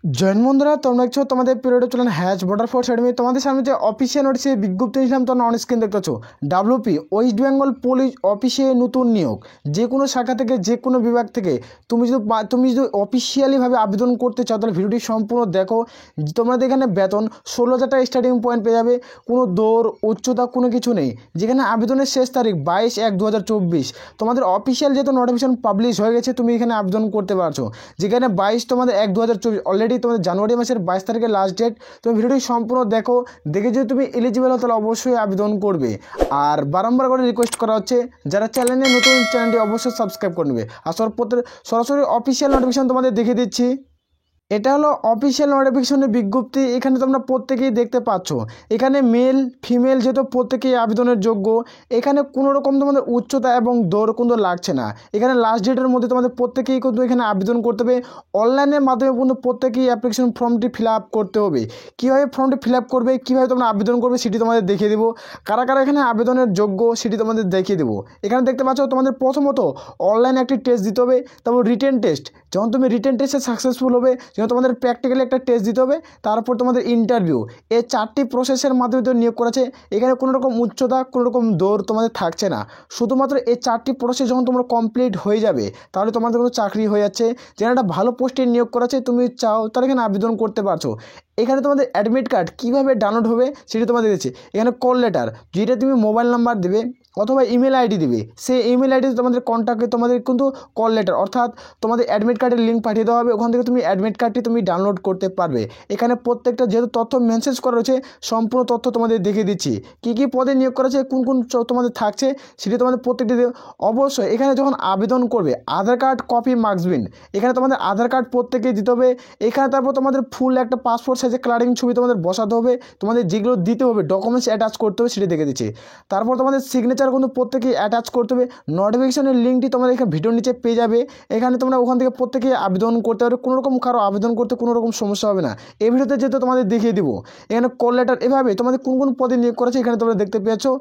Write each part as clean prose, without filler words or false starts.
Join বন্ধুরা, তোমরা দেখছো তোমাদের পিরিয়ডে চলেন হ্যাচ বর্ডার ফোর্স একাডেমি। তোমাদের সামনে যে অফিসিয়াল নোটিশে বিজ্ঞপ্তি দিয়েছিলাম তোমরা অন স্ক্রিন দেখতে পাচ্ছ। ডাব্লিউপি ওয়েস্ট বেঙ্গল পুলিশ অফিসে নতুন নিয়োগ, যে কোনো শাখা থেকে যে কোনো বিভাগ থেকে তুমি যদি অফিসিয়ালিভাবে আবেদন করতে চাও তাহলে ভিডিওটি সম্পূর্ণ দেখো। তোমাদের এখানে বেতন 16,000 টাকা স্টার্টিং পয়েন্ট পেয়ে যাবে। কোনো দৌড় উচ্চতা কোনো কিছু নেই। যেখানে আবেদনের শেষ তারিখ 22/1/2024। তোমাদের অফিসিয়াল যেহেতু নোটিফিকেশন পাবলিশ হয়ে গেছে, তুমি এখানে আবেদন করতে পারছো। যেখানে 22 তোমাদের 1/2024 অলরেডি তোমাদের জানুয়ারি মাসের 22 তারিখে লাস্ট ডেট। তুমি ভিডিওটি সম্পূর্ণ দেখো, দেখে যদি তুমি এলিজিবল হও তাহলে অবশ্যই আবেদন করবে। আর বারংবার করে রিকোয়েস্ট করা হচ্ছে, যারা চ্যানেলে নতুন চ্যানেলটি অবশ্যই সাবস্ক্রাইব করে নেবে। আর সরাসরি অফিসিয়াল নোটিফিকেশন তোমাদের দেখে দিচ্ছি। এটা হলো অফিসিয়াল নোটিফিকেশনের বিজ্ঞপ্তি। এখানে তোমরা প্রত্যেকেই দেখতে পাচ্ছ, এখানে মেল ফিমেল যেহেতু প্রত্যেকেই আবেদনের যোগ্য। এখানে কোনো রকম তোমাদের উচ্চতা এবং দৌড় কিন্তু লাগছে না। এখানে লাস্ট ডেটের মধ্যে তোমাদের প্রত্যেকেই কিন্তু এখানে আবেদন করতে হবে। অনলাইনের মাধ্যমে কিন্তু প্রত্যেকেই অ্যাপ্লিকেশন ফর্মটি ফিল আপ করতে হবে। কীভাবে ফর্মটি ফিল আপ করবে, কীভাবে তোমরা আবেদন করবে সেটি তোমাদের দেখিয়ে দেবো। কারা কারা এখানে আবেদনের যোগ্য সেটি তোমাদের দেখিয়ে দেবো। এখানে দেখতে পাচ্ছ তোমাদের প্রথমত অনলাইনে একটি টেস্ট দিতে হবে, তারপর রিটেন টেস্ট। যখন তুমি রিটেন টেস্টে সাকসেসফুল হবে, যেমন তোমাদের প্র্যাকটিক্যালি একটা টেস্ট দিতে হবে, তারপর তোমাদের ইন্টারভিউ। এই 4টি প্রসেসের মাধ্যমে তো নিয়োগ করেছে। এখানে কোনো রকম উচ্চতা কোনো রকম দৌড় তোমাদের থাকছে না। শুধুমাত্র এই 4টি প্রসেস যখন তোমরা কমপ্লিট হয়ে যাবে তাহলে তোমাদের কোনো চাকরি হয়ে যাচ্ছে। যেন একটা ভালো পোস্টে নিয়োগ করেছে, তুমি চাও তাহলে এখানে আবেদন করতে পারছো। এখানে তোমাদের অ্যাডমিট কার্ড কীভাবে ডাউনলোড হবে সেটি তোমাদের দিচ্ছে। এখানে কল লেটার, যেটা তুমি মোবাইল নাম্বার দেবে অথবা ইমেল আইডি দিবে, সেই ইমেল আইডিতে তোমাদের কন্ট্যাক্টে তোমাদের কিন্তু কল লেটার অর্থাৎ তোমাদের অ্যাডমিট কার্ডের লিঙ্ক পাঠিয়ে দেওয়া হবে। ওখান থেকে তুমি অ্যাডমিট কার্ডটি তুমি ডাউনলোড করতে পারবে। এখানে প্রত্যেকটা যেহেতু তথ্য মেনশন করা রয়েছে, সম্পূর্ণ তথ্য তোমাদের দেখিয়ে দিচ্ছি। কী কী পদে নিয়োগ করা আছে, কোন কোন তোমাদের থাকছে সেটি তোমাদের প্রত্যেকটি। অবশ্যই এখানে যখন আবেদন করবে আধার কার্ড কপি মার্কসবিন, এখানে তোমাদের আধার কার্ড প্রত্যেকেই দিতে হবে। এখানে তারপর তোমাদের ফুল একটা পাসপোর্ট সাইজের কালারিং ছবি তোমাদের বসাতে হবে। তোমাদের যেগুলো দিতে হবে ডকুমেন্টস অ্যাটাচ করতে হবে সেটি দেখে দিচ্ছি। তারপর তোমাদের সিগনেচার কিন্তু প্রত্যেকেই অ্যাটাচ করতে হবে। নোটিফিকেশনের লিঙ্কটি তোমাদের এখানে ভিডিওর নিচে পেয়ে যাবে। এখানে তোমরা ওখান থেকে প্রত্যেকেই আবেদন করতে পারবে। কোনো রকম কারো আবেদন করতে কোনো রকম সমস্যা হবে না। এই ভিডিওতে যেহেতু তোমাদের দেখিয়ে দিব। এখানে কল লেটার এভাবে তোমাদের কোন কোন পদে নিয়োগ করেছে এখানে তোমরা দেখতে পেয়েছো।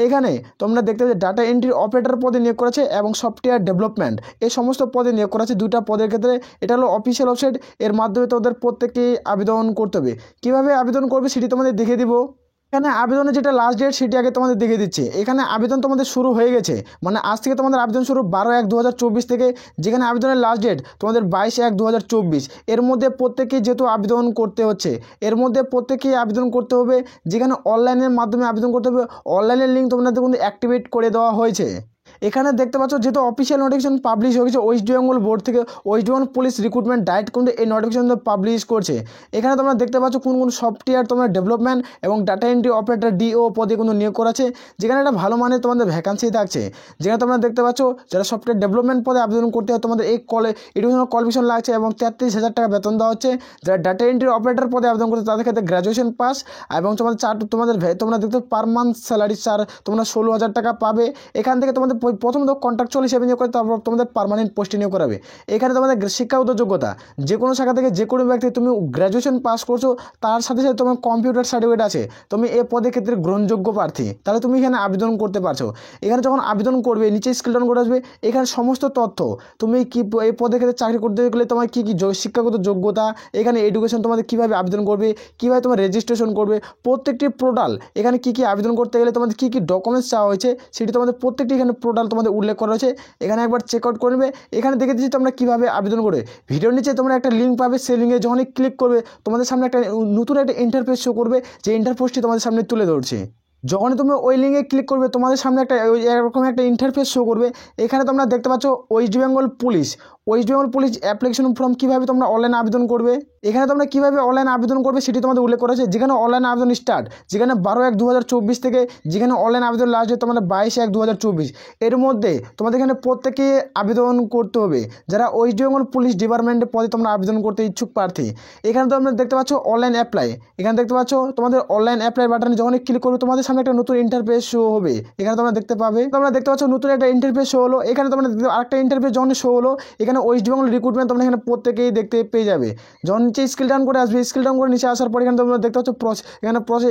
এখানে তোমরা দেখতে পাচ্ছ ডাটা এন্ট্রি অপারেটর পদে নিয়োগ করেছে এবং সফটওয়্যার ডেভেলপমেন্ট, এই সমস্ত পদে নিয়োগ করেছে। 2টা পদের ক্ষেত্রে এটা হলো অফিসিয়াল ওয়েবসাইট, এর মাধ্যমে তোমাদের প্রত্যেকেই আবেদন করতে হবে। কীভাবে আবেদন করবে সেটি তোমাদের দেখিয়ে দিব। এখানে আবেদনের যেটা লাস্ট ডেট সেটি আগে তোমাদের দেখে দিচ্ছি। এখানে আবেদন তোমাদের শুরু হয়ে গেছে, মানে আজ থেকে তোমাদের আবেদন শুরু 12/1/2024 থেকে। যেখানে আবেদনের লাস্ট ডেট তোমাদের 22/1/2024। এর মধ্যে প্রত্যেকেই যেহেতু আবেদন করতে হচ্ছে, এর মধ্যে প্রত্যেকেই আবেদন করতে হবে। যেখানে অনলাইনের মাধ্যমে আবেদন করতে হবে, অনলাইনের লিঙ্ক তোমাদের কিন্তু অ্যাক্টিভেট করে দেওয়া হয়েছে। এখানে দেখতে পাচ্ছ যেহেতু অফিসিয়াল নোটিফিকেশন পাবলিশ হয়ে গেছে ওয়েস্ট বেঙ্গল বোর্ড থেকে, West Bengal police recruitment direct কিন্তু এই নোটিফিকেশন পাবলিশ করছে। এখানে তোমরা দেখতে পাচ্ছ কোন কোন সফটওয়্যার তোমরা ডেভেলপমেন্ট এবং ডাটা এন্ট্রি অপারেটর ডিও পদে কিন্তু নিয়োগ করেছে। যেখানে একটা ভালো মানের তোমাদের ভ্যাকান্সি থাকছে। যেখানে তোমরা দেখতে পাচ্ছ যারা সফটওয়্যার ডেভেলপমেন্ট পদে আবেদন করতে হয় তোমাদের এই এডুকেশনাল কোয়ালিফিকেশন লাগছে এবং 33,000 টাকা বেতন দেওয়া হচ্ছে। যারা ডাটা এন্ট্রি অপারেটর পদে আবেদন করছে তাদের ক্ষেত্রে গ্র্যাজুয়েশন পাস এবং তোমরা দেখতে পার মান্থ স্যালারি তোমরা 16,000 টাকা পাবে। এখান থেকে তোমাদের প্রথম কন্ট্রাকচুয়াল হিসেবে নিয়োগ করে, তারপর তোমাদের পার্মানেন্ট পোস্টে নিয়োগ করাবে। এখানে তোমাদের শিক্ষাগত যোগ্যতা যে কোনো শাখা থেকে যে কোনো ব্যক্তি তুমি গ্র্যাজুয়েশন পাস করছো, তার সাথে সাথে তোমার কম্পিউটার সার্টিফিকেট আছে, তুমি এই পদের ক্ষেত্রে গ্রহণযোগ্য প্রার্থী, তাহলে তুমি এখানে আবেদন করতে পারছো। এখানে যখন আবেদন করবে নিচে স্ক্রিল ডাউন করে আসবে, এখানে সমস্ত তথ্য তুমি কি এই পদের ক্ষেত্রে চাকরি করতে গেলে তোমার কী কী শিক্ষাগত যোগ্যতা, এখানে এডুকেশন তোমাদের কীভাবে আবেদন করবে, কীভাবে তোমার রেজিস্ট্রেশন করবে, প্রত্যেকটি পোর্টাল এখানে কী কী আবেদন করতে গেলে তোমাদের কী কী ডকুমেন্টস চাওয়া হয়েছে সেটি তোমাদের প্রত্যেকটি এখানে পোর্টাল তোমাদের উল্লেখ করা হয়েছে। এখানে একবার চেক আউট করবে। এখানে দেখে দিচ্ছি তোমরা কীভাবে আবেদন করবে। ভিডিওর নিচে তোমরা একটা লিঙ্ক পাবে, সেই লিঙ্কে যখনই ক্লিক করবে তোমাদের সামনে একটা নতুন একটা ইন্টারফেস শো করবে, যে ইন্টারফেসটি তোমাদের সামনে তুলে ধরছে। যখনই তুমি ওই লিঙ্কে ক্লিক করবে তোমাদের সামনে এরকম একটা ইন্টারফেস শো করবে। এখানে তোমরা দেখতে পাচ্ছ West Bengal police application form কীভাবে তোমরা অনলাইনে আবেদন করবে। এখানে তোমরা কীভাবে অনলাইনে আবেদন করবে সেটি তোমাদের উল্লেখ করেছে। যেখানে অনলাইন আবেদন স্টার্ট, যেখানে 12/1/2024 থেকে, যেখানে অনলাইন আবেদন লাস্ট ডেট তোমাদের 22/1/2024। এর মধ্যে তোমাদের এখানে প্রত্যেকে আবেদন করতে হবে যারা ওয়েস্ট বেঙ্গল পুলিশ ডিপার্টমেন্টের পদে তোমরা আবেদন করতে ইচ্ছুক প্রার্থী। এখানে তোমরা দেখতে পাচ্ছ অনলাইন অ্যাপ্লাই, এখানে দেখতে পাচ্ছ তোমাদের অনলাইন অ্যাপ্লাই বাটনে যখনই ক্লিক করবে তোমাদের সামনে একটা নতুন ইন্টারফেস শো হবে। এখানে তোমরা দেখতে পাচ্ছ নতুন একটা ইন্টারফেস শো হলো। এখানে তোমরা আরেকটা ইন্টারফেস যখন শো হলো, এখানে এখানে ওয়েস্ট বেঙ্গল রিক্রুটমেন্ট তোমরা এখানে প্রত্যেকেই দেখতে পেয়ে যাবে। যখন নিচে স্কিল ডাউন করে আসবে, স্কিল ডাউন করে নিচে আসার পর এখানে তোমরা দেখতে পাচ্ছ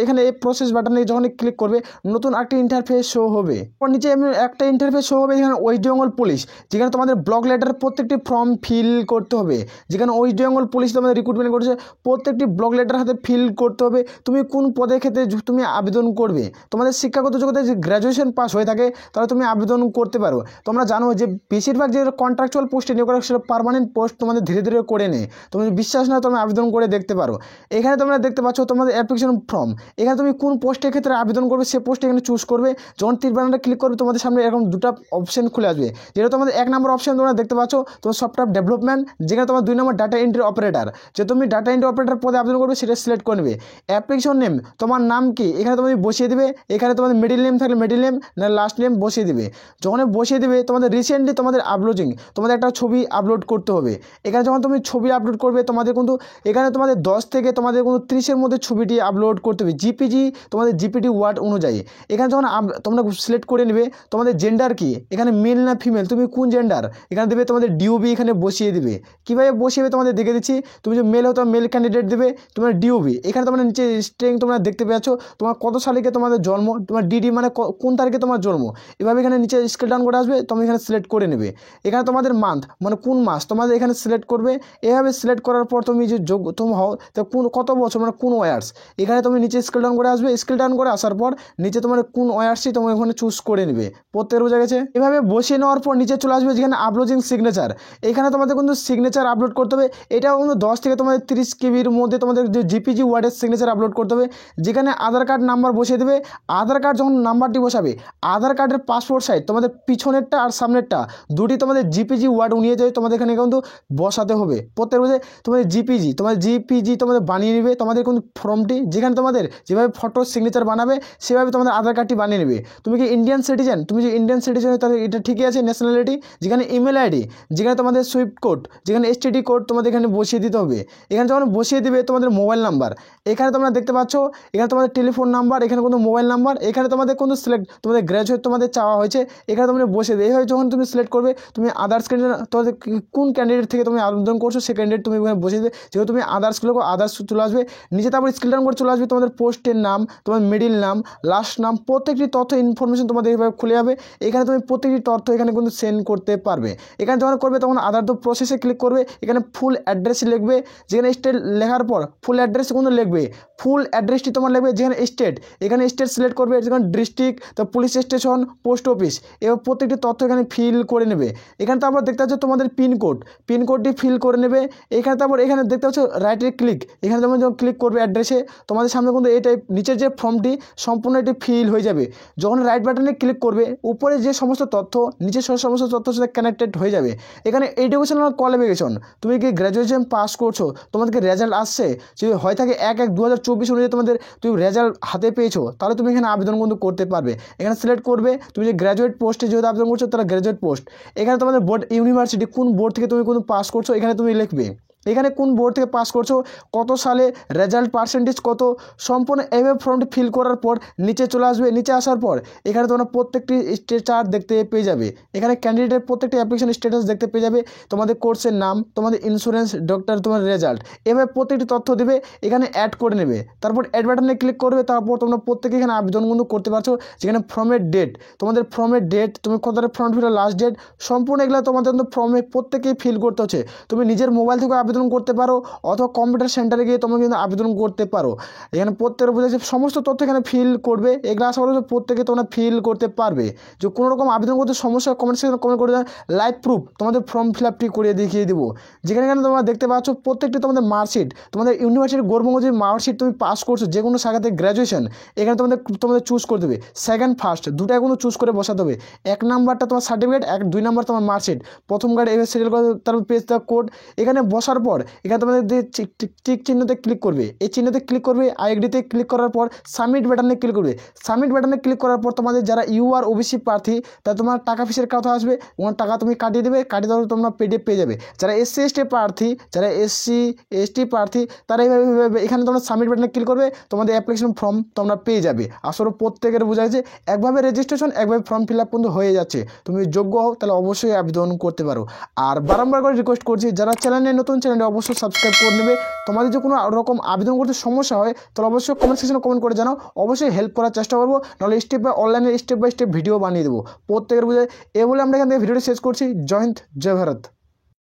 এখানে এই প্রসেস বাটনে যখন ক্লিক করবে নতুন একটা ইন্টারফেস শো হবে। নিচে একটা ইন্টারফেস শো হবে এখানে ওয়েস্ট বেঙ্গল পুলিশ, যেখানে তোমাদের ব্লক লেটার প্রত্যেকটি ফর্ম ফিল করতে হবে। যেখানে ওয়েস্ট বেঙ্গল পুলিশ তোমাদের রিক্রুটমেন্ট করেছে, প্রত্যেকটি ব্লক লেটার হাতে ফিল করতে হবে। তুমি কোন পদের ক্ষেত্রে তুমি আবেদন করবে, তোমাদের শিক্ষাগত যোগ্যতা যে গ্র্যাজুয়েশন পাস হয়ে থাকে তাহলে তুমি আবেদন করতে পারো। তোমরা জানো যে বেশিরভাগ যে কন্ট্রাকচুয়াল পোস্টে নিয়োগ করা সেটা পার্মানেন্ট পোস্ট তোমাদের ধীরে ধীরে করে নেয়। তুমি বিশ্বাস না তোমরা আবেদন করে দেখতে পারো। এখানে তোমরা দেখতে পাচ্ছ তোমাদের অ্যাপ্লিকেশন ফর্ম, এখানে তুমি কোন পোস্টের ক্ষেত্রে আবেদন করবে সে পোস্ট এখানে চুজ করবে। যখন তীর বাটনটা ক্লিক করবে তোমাদের সামনে এরকম দুটো অপশন খুলে আসবে। যেটা তোমাদের 1 নম্বর অপশন তোমরা দেখতে পাচ্ছ তোমার সফটওয়্যার ডেভেলপমেন্ট, যেখানে তোমার 2 নম্বর ডাটা এন্ট্রি অপারেটর, যে তুমি ডাটা এন্ট্রি অপারেটর পদে আবেদন করবে সেটা সিলেক্ট করে নেবে। অ্যাপ্লিকেশন নেম, তোমার নাম কি এখানে তুমি বসিয়ে দেবে। এখানে তোমাদের মিডিল নেম থাকলে মিডিল নেম, না লাস্ট নেম বসিয়ে দেবে। যখন বসিয়ে দেবে তোমাদের রিসেন্টলি তোমাদের আপলোডিং তোমাদের একটা ছবি আপলোড করতে হবে। এখানে যখন তুমি ছবি আপলোড করবে তোমাদের কিন্তু এখানে তোমাদের 10 থেকে তোমাদের কিন্তু 30-এর মধ্যে ছবিটি আপলোড করতে হবে জিপিজি, তোমাদের জিপিটি ওয়ার্ড অনুযায়ী। এখানে যখন তোমরা সিলেক্ট করে নেবে তোমাদের জেন্ডার কি, এখানে মেল না ফিমেল, তুমি কোন জেন্ডার এখানে দেবে। তোমাদের ডিওবি এখানে বসিয়ে দেবে। কীভাবে বসিয়ে তোমাদের দেখে দিচ্ছি। তুমি যে মেল হতো মেল ক্যান্ডিডেট দেবে, তোমার ডিওবি এখানে তোমরা নিচে স্ট্রিং তোমরা দেখতে পাচ্ছ তোমার কত সালে তোমাদের জন্ম, তোমার ডিডি মানে কোন তারিখে তোমার জন্ম। এভাবে এখানে নিচে স্কেল ডাউন করে আসবে, তুমি এখানে সিলেক্ট করে নেবে। এখানে তোমাদের মান্থ মানে কোন মাস তোমাদের এখানে সিলেক্ট করবে। এভাবে সিলেক্ট করার পর তুমি যে যোগ্য তুমি হও তো কত বছর মানে কোন ওয়ার্স, এখানে তুমি নিচে স্কেল ডাউন করে আসবে। স্কেল ডাউন করে আসার পর নিচে তোমার কোন ওয়ার্সই তোমার এখানে চুজ করে নেবে। প্রত্যেকের বোঝা গেছে। এভাবে বসিয়ে নেওয়ার পর নিচে চলে আসবে যেখানে আপলোডিং সিগনেচার, এখানে তোমাদের কিন্তু সিগনেচার আপলোড করতে হবে। এটাও কিন্তু 10 থেকে তোমাদের 30 কেবির মধ্যে তোমাদের যে জিপিজি ওয়ার্ডের সিগনেচার আপলোড করতে হবে। যেখানে আধার কার্ড নাম্বার বসিয়ে দেবে। আধার কার্ড যখন নাম্বারটি বসাবে আধার কার্ডের পাসপোর্ট সাইড তোমাদের পিছনেরটা আর সামনেরটা দুটি তোমাদের জিপিজি ওয়ার্ড নিয়ে যাবে তোমাদের এখানে কিন্তু বসাতে হবে। প্রত্যেক রোজে তোমাদের জিপিজি তোমাদের বানিয়ে নেবে তোমাদের কিন্তু ফর্মটি, যেখানে তোমাদের যেভাবে ফটো সিগনেচার বানাবে সেভাবে তোমাদের আধার কার্ডটি বানিয়ে নেবে। তুমি কি ইন্ডিয়ান সিটিজেন, তুমি যে ইন্ডিয়ান সিটিজেন তাহলে এটা ঠিকই আছে ন্যাশনালিটি। যেখানে ইমেল আইডি, যেখানে তোমাদের সুইফট কোড, যেখানে এসটিডি কোড তোমাদের এখানে বসিয়ে দিতে হবে। এখানে যখন বসিয়ে দিবে তোমাদের মোবাইল নাম্বার, এখানে তোমরা দেখতে পাচ্ছ এখানে তোমাদের টেলিফোন নাম্বার, এখানে কোনো মোবাইল নাম্বার, এখানে তোমাদের কোনো সিলেক্ট তোমাদের গ্র্যাজুয়েট তোমাদের চাওয়া হয়েছে এখানে তোমরা বসিয়ে দেবে। এইভাবে যখন তুমি সিলেক্ট করবে তুমি আদার্স ক্যান্ডিডেট তোমাদের কোন ক্যান্ডিডেট থেকে তুমি আবেদন করছো সে ক্যান্ডিডেট তুমি এখানে বসিয়ে দেবে। যেহেতু তুমি আদার্সগুলো আদার্স চলে আসবে নিচে, তারপর স্ক্রিল ডাউন করে চলে আসবে তোমাদের পোস্টের নাম, তোমার মিডিল নাম, লাস্ট নাম, প্রত্যেকটি তথ্য ইনফরমেশন তোমাদের এইভাবে খুলে যাবে। এখানে তুমি প্রত্যেকটি তথ্য এখানে কিন্তু সেন্ড করতে পারবে। এখানে যখন করবে তখন আধার তো প্রসেসে ক্লিক করবে, এখানে ফুল অ্যাড্রেস লিখবে। যেখানে স্টেট লেখার পর ফুল অ্যাড্রেস কিন্তু লিখবে। ফুল অ্যাড্রেসটি তোমার লাগবে যেখানে স্টেট, এখানে স্টেট সিলেক্ট করবে। যেখানে ডিস্ট্রিক্ট, তো পুলিশ স্টেশন, পোস্ট অফিস, এবার প্রত্যেকটি তথ্য এখানে ফিল করে নেবে। এখানে তারপর দেখতে পাচ্ছ তোমাদের পিনকোডটি ফিল করে নেবে। এখানে তারপর এখানে দেখতে পাচ্ছ রাইটে ক্লিক, এখানে তোমরা যখন ক্লিক করবে অ্যাড্রেসে তোমাদের সামনে কিন্তু এই টাইপ নিচের যে ফর্মটি সম্পূর্ণ এটি ফিল হয়ে যাবে। যখন রাইট বাটনে ক্লিক করবে উপরে যে সমস্ত তথ্য নিচের সমস্ত তথ্যের সাথে কানেক্টেড হয়ে যাবে। এখানে এডুকেশনাল কোয়ালিফিকেশন, তুমি কি গ্র্যাজুয়েশন পাস করছো, তোমাদেরকে রেজাল্ট আসছে, যদি হয় থাকে 1/1/2024 অনুযায়ী তোমাদের তুমি রেজাল্ট হাতে পেয়েছো তাহলে তুমি এখানে আবেদন কিন্তু করতে পারবে। এখানে সিলেক্ট করবে তুমি যে গ্র্যাজুয়েট পোস্টে যেহেতু আবেদন করছো তাহলে গ্র্যাজুয়েট পোস্ট। এখানে তোমাদের বোর্ড ইউনিভার্সিটি কোন বোর্ড থেকে তুমি কোন পাস করছো এখানে তুমি লিখবে। এখানে কোন বোর্ড থেকে পাস করছো, কত সালে, রেজাল্ট পার্সেন্টেজ কত, সম্পূর্ণ এভাবে ফর্মটি ফিল করার পর নিচে চলে আসবে। নিচে আসার পর এখানে তোমরা প্রত্যেকটি স্ট্রেচার দেখতে পেয়ে যাবে। এখানে ক্যান্ডিডেটের প্রত্যেকটি অ্যাপ্লিকেশন স্ট্যাটাস দেখতে পেয়ে যাবে, তোমাদের কোর্সের নাম, তোমাদের ইন্স্যুরেন্স, ডক্টর, তোমার রেজাল্ট, এভাবে প্রত্যেকটি তথ্য দেবে। এখানে অ্যাড করে নেবে, তারপর অ্যাড বাটনে ক্লিক করবে। তারপর তোমরা প্রত্যেকে এখানে আবেদন কিন্তু করতে পারছো। যেখানে ফর্মের ডেট, তোমাদের ফর্মের ডেট, তুমি কত ফর্ম ফিল লাস্ট ডেট, সম্পূর্ণ এগুলো তোমাদের ফর্মে প্রত্যেকেই ফিল করতে হচ্ছে। তুমি নিজের মোবাইল থেকে আবেদন করতে পারো অথবা কম্পিউটার সেন্টারে গিয়ে তোমরা কিন্তু আবেদন করতে পারো। এখানে প্রত্যেকের বোঝাচ্ছে সমস্ত তথ্য এখানে ফিল করবে। এগুলো আশা করি প্রত্যেকে তোমরা ফিল করতে পারবে। যে কোনো রকম আবেদন করতে সমস্যা কমেন্ট সেকশনে কমেন্ট করে লাইভ প্রুফ তোমাদের ফর্ম ফিল আপটি করে দেখিয়ে দেবো। যেখানে এখানে তোমরা দেখতে পাচ্ছ প্রত্যেকটি তোমাদের মার্কশিট, তোমাদের ইউনিভার্সিটির গৌরবঙ্গ যে মার্কশিট তুমি পাস করছো যে কোনো শাখাতে গ্র্যাজুয়েশন, এখানে তোমাদের চুজ করে দেবে। সেকেন্ড ফার্স্ট দুটাই কিন্তু চুজ করে বসাতে হবে। 1 নাম্বারটা তোমার সার্টিফিকেট, 2 নাম্বার তোমার মার্কশিট, প্রথম গার্ড এভাবে সিরিয়াল করে তারপর পেজ দ্য কোড। এখানে বসার পর এখানে তোমাদের যে টিক চিহ্নতে ক্লিক করবে, এই চিহ্নতে ক্লিক করবে, আইডিতে ক্লিক করার পর সাবমিট বাটনে ক্লিক করবে। সাবমিট বাটনে ক্লিক করার পর তোমাদের যারা ইউআর ওবিসি প্রার্থী তা তোমার টাকা ফিসের কথা আসবে এবং টাকা তুমি কাটিয়ে দেবে, কাটিয়ে দেওয়ার তোমরা পিডিএফ পেয়ে যাবে। যারা এসসি এসটি প্রার্থী, যারা এসসি এসটি প্রার্থী তারা এইভাবে এখানে তোমরা সাবমিট বাটনে ক্লিক করবে, তোমাদের অ্যাপ্লিকেশন ফর্ম তোমরা পেয়ে যাবে। আসলে প্রত্যেকের বোঝা যাচ্ছে একভাবে রেজিস্ট্রেশন একভাবে ফর্ম ফিল আপ কিন্তু হয়ে যাচ্ছে। তুমি যোগ্য হও তাহলে অবশ্যই আবেদন করতে পারো। আর বারংবার করে রিকোয়েস্ট করছি যারা চ্যানেলে নতুন, চ্যানেলটি অবশ্যই সাবস্ক্রাইব করে নেবে। তোমাদের যে কোনো রকম আবেদন করতে সমস্যা হয় তাহলে অবশ্যই কমেন্ট সেকশনে কমেন্ট করে জানাও, অবশ্যই হেল্প করার চেষ্টা করবো, নাহলে অনলাইনে স্টেপ বাই স্টেপ ভিডিও বানিয়ে দেবো। প্রত্যেকের বোঝায় এ বলে আমরা এখান থেকে ভিডিওটি শেষ করছি। জয় হিন্দ, জয় ভারত।